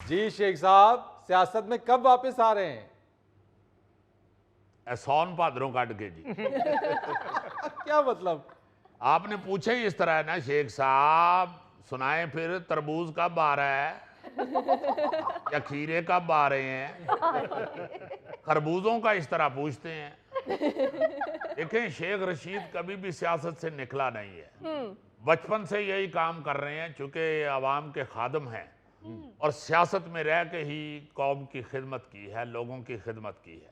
जी शेख साहब, सियासत में कब वापस आ रहे हैं? एहसान भादरों काट के जी। क्या मतलब? आपने पूछा ही इस तरह है ना शेख साहब। सुनाए फिर, तरबूज कब आ रहा है या खीरे कब आ रहे हैं? खरबूजों का इस तरह पूछते हैं। देखें, शेख रशीद कभी भी सियासत से निकला नहीं है। बचपन से यही काम कर रहे हैं, चूंकि आवाम के खादम हैं और सियासत में रह के ही कौम की खिदमत की है, लोगों की खिदमत की है।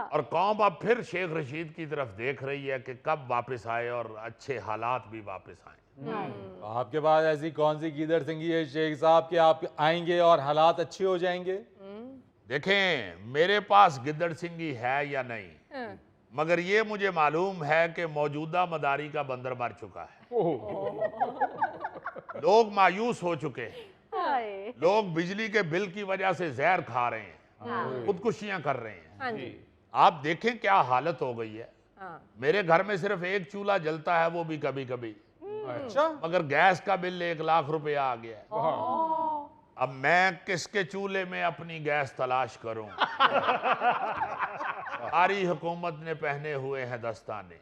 और कौम अब फिर शेख रशीद की तरफ देख रही है कि कब वापस आए और अच्छे हालात भी वापस आए। आपके पास ऐसी कौन सी गीदड़ सिंगी है शेख साहब कि आप आएंगे और हालात अच्छे हो जाएंगे? देखें, मेरे पास गिद्दड़ सिंगी है या नहीं, मगर ये मुझे मालूम है कि मौजूदा मदारी का बंदर मर चुका है। लोग मायूस हो चुके हैं। लोग बिजली के बिल की वजह से जहर खा रहे हैं, खुदकुशियां कर रहे हैं। आप देखें क्या हालत हो गई है। मेरे घर में सिर्फ एक चूल्हा जलता है, वो भी कभी कभी। अच्छा, मगर गैस का बिल 1 लाख रुपया आ गया है। अब मैं किसके चूल्हे में अपनी गैस तलाश करूं? सारी हुकूमत ने पहने हुए हैं दस्ताने।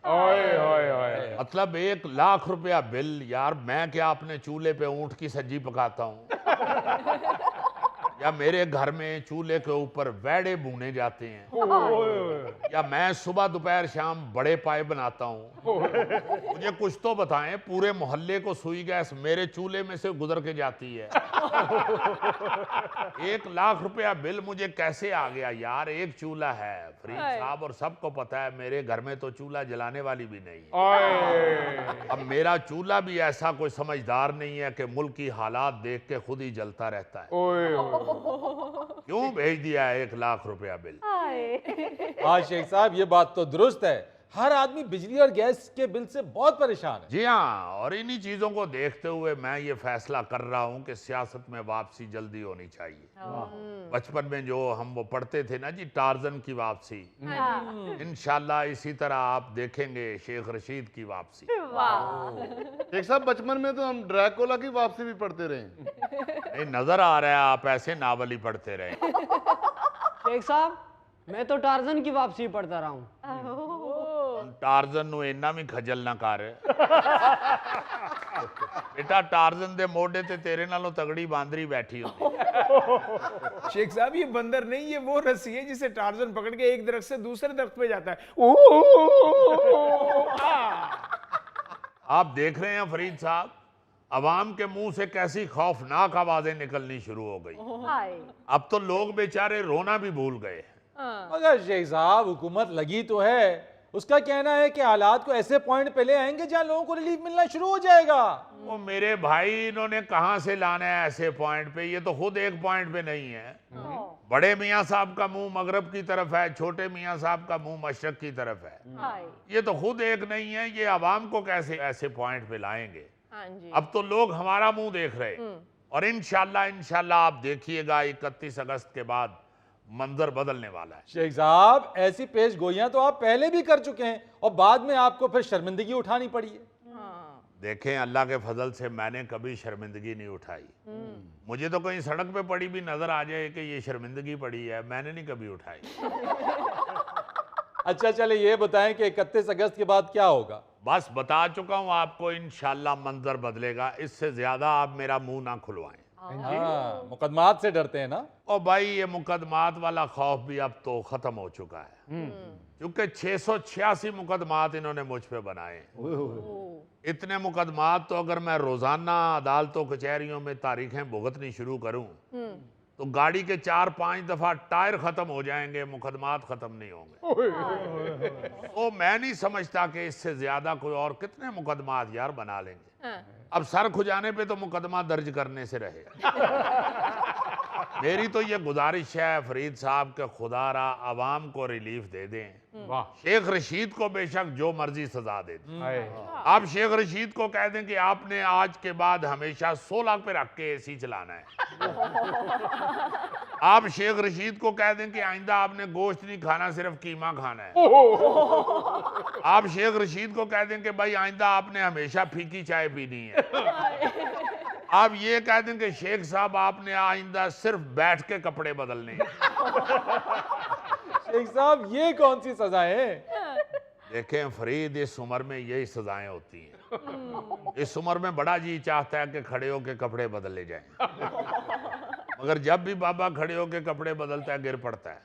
मतलब 1 लाख रुपया बिल। यार, मैं क्या अपने चूल्हे पे ऊंट की सब्जी पकाता हूं? या मेरे घर में चूल्हे के ऊपर वैड़े भूने जाते हैं? या मैं सुबह दोपहर शाम बड़े पाए बनाता हूं? मुझे कुछ तो बताएं। पूरे मोहल्ले को सुई गैस मेरे चूल्हे में से गुजर के जाती है। 1 लाख रुपया बिल मुझे कैसे आ गया यार? एक चूल्हा है फरीद साहब, और सबको पता है मेरे घर में तो चूल्हा जलाने वाली भी नहीं है। अब मेरा चूल्हा भी ऐसा कोई समझदार नहीं है कि मुल्क की हालात देख के खुद ही जलता रहता है। क्यों भेज दिया है 1 लाख रुपया बिल? हाँ शेख साहब, ये बात तो दुरुस्त है। हर आदमी बिजली और गैस के बिल से बहुत परेशान है। जी हाँ, और इन्हीं चीजों को देखते हुए मैं ये फैसला कर रहा हूँ कि सियासत में वापसी जल्दी होनी चाहिए। बचपन में जो हम वो पढ़ते थे ना जी, टार्जन की वापसी, इंशाल्लाह इसी तरह आप देखेंगे शेख रशीद की वापसी। शेख साहब, बचपन में तो हम ड्रैकुला की वापसी भी पढ़ते रहे। नहीं, नजर आ रहा है आप ऐसे नावल ही पढ़ते रहे। शेख साहब, मैं तो टार्जन की वापसी पढ़ता रहा हूँ। टार्जन ਨੂੰ ਇੰਨਾ ਵੀ ਖਜਲ ਨਾ ਕਰ बेटा। टार्जन ਦੇ ਮੋਢੇ ਤੇ ਤੇਰੇ ਨਾਲੋਂ ਤਗੜੀ ਬਾਂਦਰੀ बैठी होती। शेख साहब, ये बंदर नहीं, ये वो रस्सी है जिसे टार्जन पकड़ के एक दरख्त से दूसरे दरख्त पे जाता है। आप देख रहे हैं फरीद साहब, अवाम के मुंह से कैसी खौफनाक आवाजें निकलनी शुरू हो गई। अब तो लोग बेचारे रोना भी भूल गए। मगर शेख साहब, हुकूमत लगी तो है। उसका कहना है कि हालात को ऐसे पॉइंट पे ले आएंगे जहां लोगों को रिलीफ मिलना शुरू हो जाएगा। वो मेरे भाई, इन्होंने कहां से लाना है ऐसे पॉइंट पे? ये तो खुद एक पॉइंट पे नहीं है। बड़े मियाँ साहब का मुंह मगरब की तरफ है, छोटे मियाँ साहब का मुंह मशरक की तरफ है। ये तो खुद एक नहीं है। ये अवाम को कैसे ऐसे पॉइंट पे लाएंगे? अब तो लोग हमारा मुंह देख रहे, और इंशाल्लाह आप देखिएगा 31 अगस्त के बाद मंजर बदलने वाला है। शेख साहब, ऐसी पेश गोइयां तो आप पहले भी कर चुके हैं और बाद में आपको फिर शर्मिंदगी उठानी पड़ी है। देखें, अल्लाह के फजल से मैंने कभी शर्मिंदगी नहीं उठाई। मुझे तो कहीं सड़क पे पड़ी भी नजर आ जाए कि ये शर्मिंदगी पड़ी है, मैंने नहीं कभी उठाई। अच्छा, चले ये बताएं कि 31 अगस्त के बाद क्या होगा? बस बता चुका हूं आपको, इंशाल्लाह मंजर बदलेगा। इससे ज्यादा आप मेरा मुंह ना खुलवाएं। हाँ, मुकदमात से डरते हैं ना? और भाई, ये मुकदमात वाला खौफ भी अब तो खत्म हो चुका है, क्योंकि 686 मुकदमात इन्होंने मुझ पे बनाए। इतने मुकदमात तो अगर मैं रोजाना अदालतों कचहरियों में तारीखें भुगतनी शुरू करूं तो गाड़ी के 4-5 दफा टायर खत्म हो जाएंगे, मुकदमात खत्म नहीं होंगे। तो मैं नहीं समझता कि इससे ज्यादा कोई और कितने मुकदमात यार बना लेंगे। अब सर खुजाने पे तो मुकदमा दर्ज करने से रहे। मेरी तो ये गुजारिश है फरीद साहब के खुदारा अवाम को रिलीफ दे दें। शेख रशीद को बेशक जो मर्जी सजा दे दें। आप शेख रशीद को कह दें कि आपने आज के बाद हमेशा 16 पे रख के एसी चलाना है। आप शेख रशीद को कह दें कि आइंदा आपने गोश्त नहीं खाना, सिर्फ कीमा खाना है। आप शेख रशीद को कह दें कि भाई आइंदा आपने हमेशा फीकी चाय पीनी है। आप ये कह दें कि शेख साहब आपने आइंदा सिर्फ बैठ के कपड़े बदलने हैं। शेख साहब ये कौन सी सजाएं हैं? देखें फरीद, इस उम्र में यही सजाएं होती हैं। इस उम्र में बड़ा जी चाहता है कि खड़े होके कपड़े बदले जाएं, मगर जब भी बाबा खड़े होके कपड़े बदलता है गिर पड़ता है।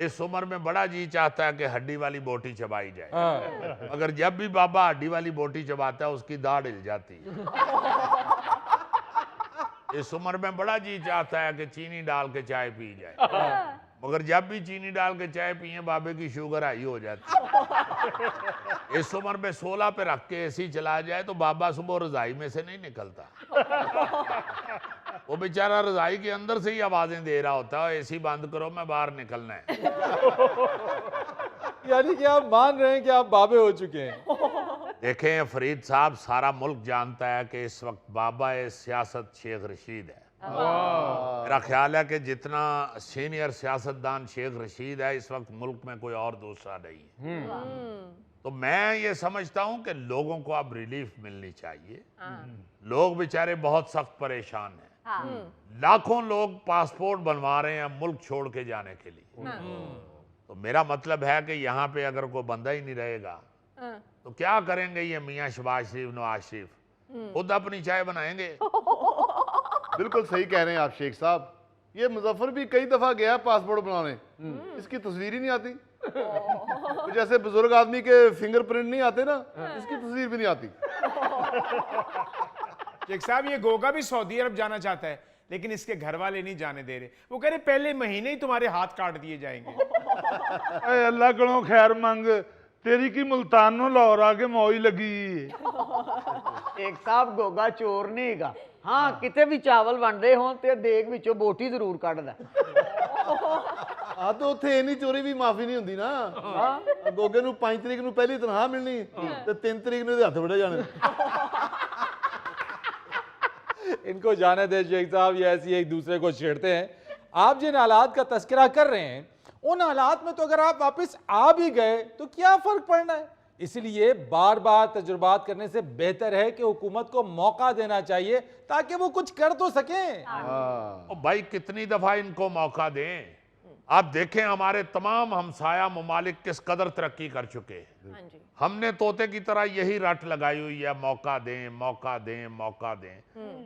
इस उम्र में बड़ा जी चाहता है कि हड्डी वाली बोटी चबाई जाए, हाँ। मगर जब भी बाबा हड्डी वाली बोटी चबाता है उसकी दाढ़ हिल जाती है। इस उम्र में बड़ा जी चाहता है कि चीनी डाल के चाय पी जाए, मगर जब भी चीनी डाल के चाय पिए बाबे की शुगर हाई हो जाती है। इस उम्र में 16 पे रख के एसी चला जाए तो बाबा सुबह रजाई में से नहीं निकलता। वो बेचारा रजाई के अंदर से ही आवाजें दे रहा होता है, एसी बंद करो मैं बाहर निकलना है। यानी कि आप मान रहे हैं कि आप बाबे हो चुके हैं। देखें फरीद साहब, सारा मुल्क जानता है कि इस वक्त बाबा सियासत शेख रशीद है। मेरा ख्याल है कि जितना सीनियर सियासतदान शेख रशीद है इस वक्त मुल्क में कोई और दूसरा नहीं है। तो मैं ये समझता हूं कि लोगों को अब रिलीफ मिलनी चाहिए। लोग बेचारे बहुत सख्त परेशान हैं। लाखों लोग पासपोर्ट बनवा रहे हैं मुल्क छोड़ के जाने के लिए। तो मेरा मतलब है कि यहाँ पे अगर कोई बंदा ही नहीं रहेगा तो क्या करेंगे ये मियाँ शहबाज शरीफ, नवाज शरीफ? खुद अपनी चाय बनाएंगे। बिल्कुल सही कह रहे हैं आप शेख साहब। ये मुजफ्फर भी कई दफा गया है पासपोर्ट बनाने, इसकी तस्वीर ही नहीं आती। तो जैसे बुजुर्ग आदमी के फिंगरप्रिंट नहीं आते ना, इसकी तस्वीर भी नहीं आती। शेख साहब ये गोगा भी सऊदी अरब जाना चाहता है, लेकिन इसके घर वाले नहीं जाने दे रहे। वो कह रहे पहले महीने ही तुम्हारे हाथ काट दिए जाएंगे। ऐ अल्लाह करो खैर मंग, तेरी की मुल्तानो लाहौर आके मौई लगी। एक साहब गोगा चोर नहीं गा। हाँ किते भी चावल बन रहे हो ते देग विचों बोटी जरूर कढ़दा। हाँ तो उत्थे इन्नी चोरी भी माफी नहीं होंदी ना। गोगे नूं 5 तरीक नूं पहली तनख्वाह मिलनी ते 3 तरीक नूं हथ बड़े जाने। इनको जाने दे शेख साहब, ये ऐसी एक दूसरे को छेड़ते हैं। आप जिन हालात का तस्करा कर रहे हैं उन हालात में तो अगर आप वापस आ भी गए तो क्या फर्क पड़ना है? इसलिए बार बार तजुर्बात करने से बेहतर है कि हुकूमत को मौका देना चाहिए ताकि वो कुछ कर तो सकें। और भाई कितनी दफा इनको मौका दें? आप देखें हमारे तमाम हमसाया ममालिक किस कदर तरक्की कर चुके हैं। हमने तोते की तरह यही रट लगाई हुई है, मौका दें मौका दें मौका दें।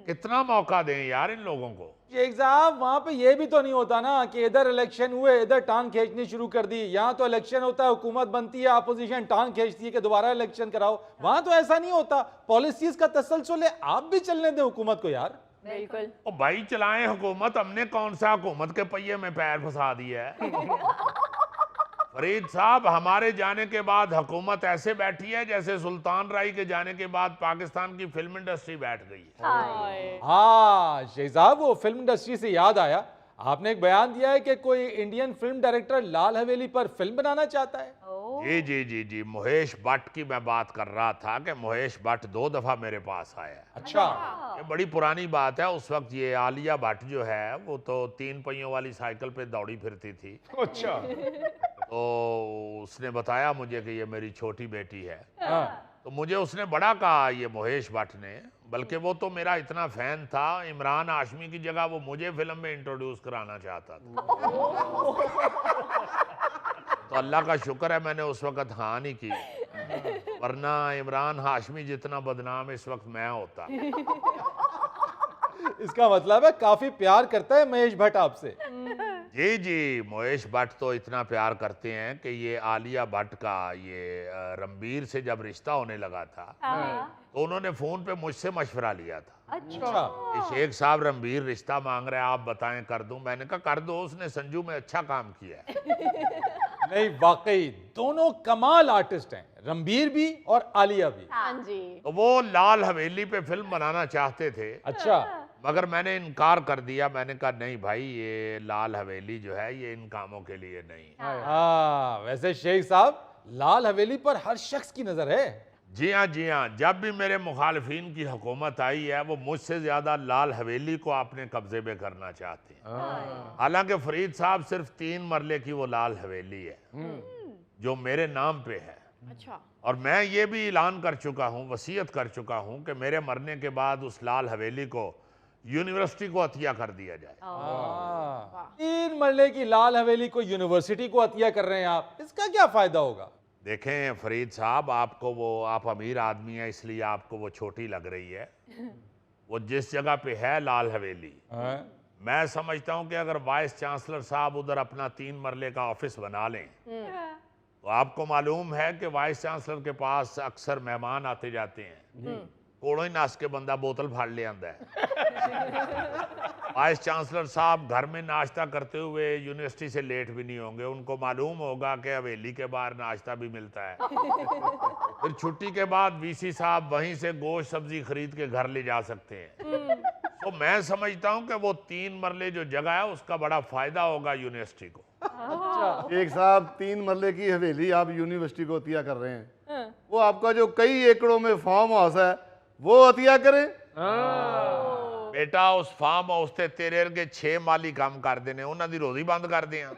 कितना मौका दें यार इन लोगों को? शेख साहब वहां पे ये भी तो नहीं होता ना कि इधर इलेक्शन हुए इधर टांग खींचनी शुरू कर दी। यहाँ तो इलेक्शन होता है, हुकूमत बनती है, अपोजिशन टांग खींचती है कि दोबारा इलेक्शन कराओ। वहां तो ऐसा नहीं होता। पॉलिसीज का तसलसल है, आप भी चलने दें हुकूमत को यार। बिल्कुल। ओ भाई चलाएं हुकूमत, हमने कौन सा हुकूमत के पहिए में पैर फंसा दिया है? फरीद साहब, हमारे जाने के बाद हुकूमत ऐसे बैठी है जैसे सुल्तान राय के जाने के बाद पाकिस्तान की फिल्म इंडस्ट्री बैठ गई है। हाँ शेख साहब, वो फिल्म इंडस्ट्री से याद आया, आपने एक बयान दिया है कि कोई इंडियन फिल्म डायरेक्टर लाल हवेली पर फिल्म बनाना चाहता है। जी जी जी जी, महेश भट्ट की मैं बात कर रहा था कि महेश भट्ट 2 दफा मेरे पास आया। अच्छा। ये बड़ी पुरानी बात है। उस वक्त ये आलिया भट्ट जो है वो तो 3 पहियों वाली साइकिल पे दौड़ी फिरती थी। अच्छा। तो उसने बताया मुझे कि ये मेरी छोटी बेटी है। हाँ। तो मुझे उसने बड़ा कहा ये महेश भट्ट ने, बल्कि वो तो मेरा इतना फैन था, इमरान हाशमी की जगह वो मुझे फिल्म में इंट्रोड्यूस कराना चाहता था। तो अल्लाह का शुक्र है मैंने उस वक्त हाँ नहीं की, वरना इमरान हाशमी जितना बदनाम इस वक्त मैं होता। इसका मतलब है काफी प्यार करता है महेश भट्ट आपसे। जी जी, महेश भट्ट तो इतना प्यार करते हैं कि ये आलिया भट्ट का ये रणबीर से जब रिश्ता होने लगा था तो उन्होंने फोन पे मुझसे मशवरा लिया था। अच्छा। कि शेख साहब रणबीर रिश्ता मांग रहे हैं, आप बताएं कर दूं? मैंने कहा कर दो, उसने संजू में अच्छा काम किया है। नहीं वाकई दोनों कमाल आर्टिस्ट हैं, रणबीर भी और आलिया भी। हाँ जी। तो वो लाल हवेली पे फिल्म बनाना चाहते थे, अच्छा। मगर मैंने इनकार कर दिया। मैंने कहा नहीं भाई, ये लाल हवेली जो है ये इन कामों के लिए नहीं। हाँ वैसे शेख साहब, लाल हवेली पर हर शख्स की नजर है। जी हाँ जी हाँ, जब भी मेरे मुखालिफिन की हुकूमत आई है वो मुझसे ज्यादा लाल हवेली को अपने कब्जे में करना चाहते हैं। हालांकि फरीद साहब सिर्फ 3 मरले की वो लाल हवेली है जो मेरे नाम पे है। अच्छा। और मैं ये भी ऐलान कर चुका हूँ, वसीयत कर चुका हूँ कि मेरे मरने के बाद उस लाल हवेली को यूनिवर्सिटी को अतिया कर दिया जाए। 3 मरले की लाल हवेली को यूनिवर्सिटी को अतिया कर रहे हैं आप, इसका क्या फायदा होगा? देखें फरीद साहब, आपको वो, आप अमीर आदमी हैं इसलिए आपको वो छोटी लग रही है। वो जिस जगह पे है लाल हवेली, मैं समझता हूं कि अगर वाइस चांसलर साहब उधर अपना 3 मरले का ऑफिस बना लें, तो आपको मालूम है कि वाइस चांसलर के पास अक्सर मेहमान आते जाते हैं, कोड़ों ही नाश के बंदा बोतल फाड़ ले आंदा है। वाइस चांसलर साहब घर में नाश्ता करते हुए यूनिवर्सिटी से लेट भी नहीं होंगे, उनको मालूम होगा कि हवेली के बाहर नाश्ता भी मिलता है। फिर छुट्टी के बाद वीसी साहब वहीं से गोश्त सब्जी खरीद के घर ले जा सकते हैं। तो मैं समझता हूं कि वो 3 मरले जो जगह है उसका बड़ा फायदा होगा यूनिवर्सिटी को। शेख साहब 3 मरले की हवेली आप यूनिवर्सिटी को अतिया कर रहे हैं, वो आपका जो कई एकड़ों में फार्म हाउस है वो अतिया करें। बेटा उस फार्म हाउस ते तेरे वर्गे 6 माली काम कर देने, उन्हां दी रोजी बंद कर दियां।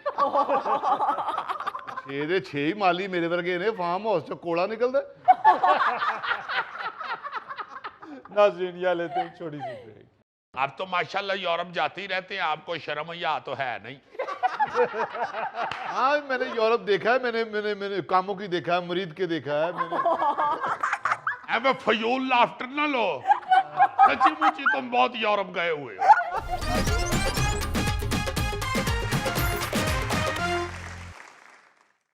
6 ਦੇ 6 ਹੀ ਮਾਲੀ ਮੇਰੇ ਵਰਗੇ ਨੇ, ਫਾਰਮ ਹਾਊਸ ਚੋਂ ਕੋਲਾ ਨਿਕਲਦਾ। नाज़रीन यहाँ लेते हैं एक छोटी सी ब्रेक। आप तो माशाल्लाह यूरोप जाते ही रहते हैं, आपको शर्म या तो है नहीं। हाँ मैंने यूरोप देखा है, मैंने मैंने मैंने कामों की देखा है, मुरीद के देखा है मैंने। ऐਵੇਂ फजूल लाफ्टर ना लो, सच्ची मुच्ची तुम बहुत यूरोप गए हुए हो।